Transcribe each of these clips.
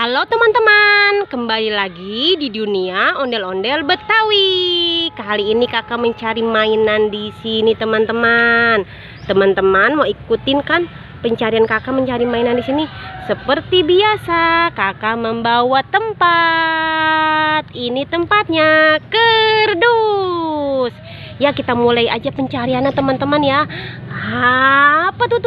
Halo teman-teman, kembali lagi di dunia ondel-ondel Betawi. Kali ini kakak mencari mainan di sini teman-teman. Teman-teman mau ikutin kan pencarian kakak mencari mainan di sini? Seperti biasa, kakak membawa tempat. Ini tempatnya kerdus. Ya kita mulai aja pencariannya teman-teman ya. Apa tuh?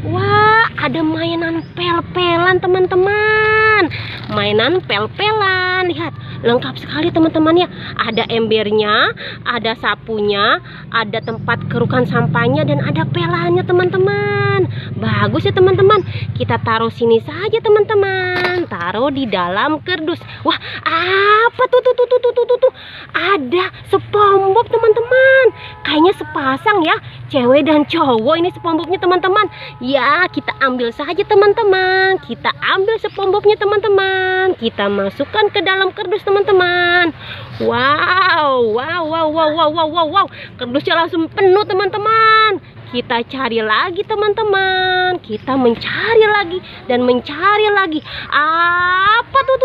Wah, ada mainan pel-pelan teman-teman. Mainan pel-pelan. Lihat, lengkap sekali teman-teman ya. Ada embernya, ada sapunya, ada tempat kerukan sampahnya, dan ada pelannya teman-teman. Bagus ya teman-teman. Kita taruh sini saja teman-teman. Taruh di dalam kardus. Wah, apa tuh? Ada SpongeBob teman-teman. Kayaknya sepasang ya, cewek dan cowok ini SpongeBobnya teman-teman. Ya, kita ambil saja teman-teman. Kita ambil SpongeBobnya teman-teman. Kita masukkan ke dalam kardus teman-teman. Wow. Kardusnya langsung penuh teman-teman. Kita cari lagi teman-teman. Kita mencari lagi dan mencari lagi. Apa tuh?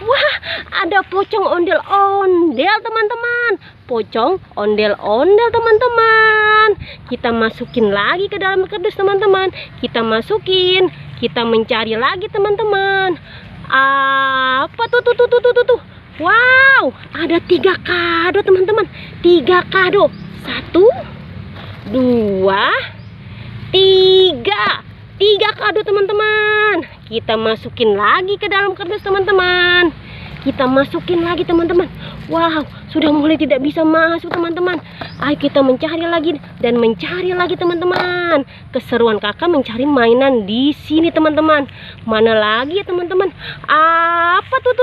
Wah, ada pocong ondel-ondel teman-teman. Pocong ondel-ondel teman-teman. Kita masukin lagi ke dalam kardus teman-teman. Kita masukin. Kita mencari lagi teman-teman. Apa tuh? Wow, ada 3 kado teman-teman. 3 kado. 1, 2, 3. 3 kado teman-teman. Kita masukin lagi ke dalam kardus teman-teman. Kita masukin lagi teman-teman. Wow, sudah mulai tidak bisa masuk teman-teman. Ayo kita mencari lagi dan mencari lagi teman-teman. Keseruan kakak mencari mainan di sini teman-teman. Mana lagi ya teman-teman? Apa tuh?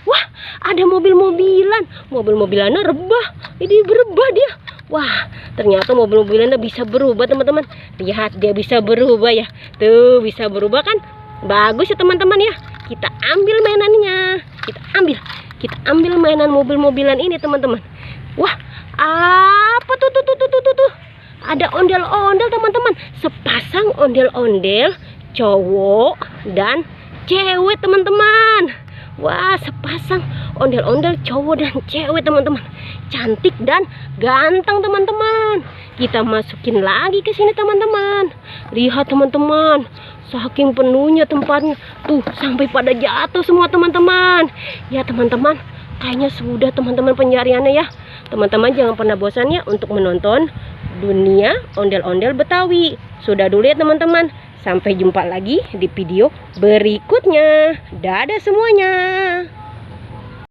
Wah, ada mobil-mobilan. Mobil-mobilannya rebah. Ini berubah dia. Wah, ternyata mobil-mobilannya bisa berubah teman-teman. Lihat, dia bisa berubah ya. Tuh, bisa berubah kan? Bagus ya teman-teman ya. Kita ambil mainannya. Kita ambil mainan mobil-mobilan ini teman-teman. Wah, apa tuh? Ada ondel-ondel teman-teman. Sepasang ondel-ondel cowok dan cewek teman-teman. Wah, sepasang ondel-ondel cowok dan cewek teman-teman. Cantik dan ganteng teman-teman. Kita masukin lagi ke sini teman-teman. Lihat teman-teman, saking penuhnya tempatnya. Tuh, sampai pada jatuh semua teman-teman. Ya teman-teman, kayaknya sudah teman-teman pencariannya ya. Teman-teman jangan pernah bosan ya untuk menonton dunia ondel-ondel Betawi. Sudah dulu ya teman-teman. Sampai jumpa lagi di video berikutnya. Dadah semuanya.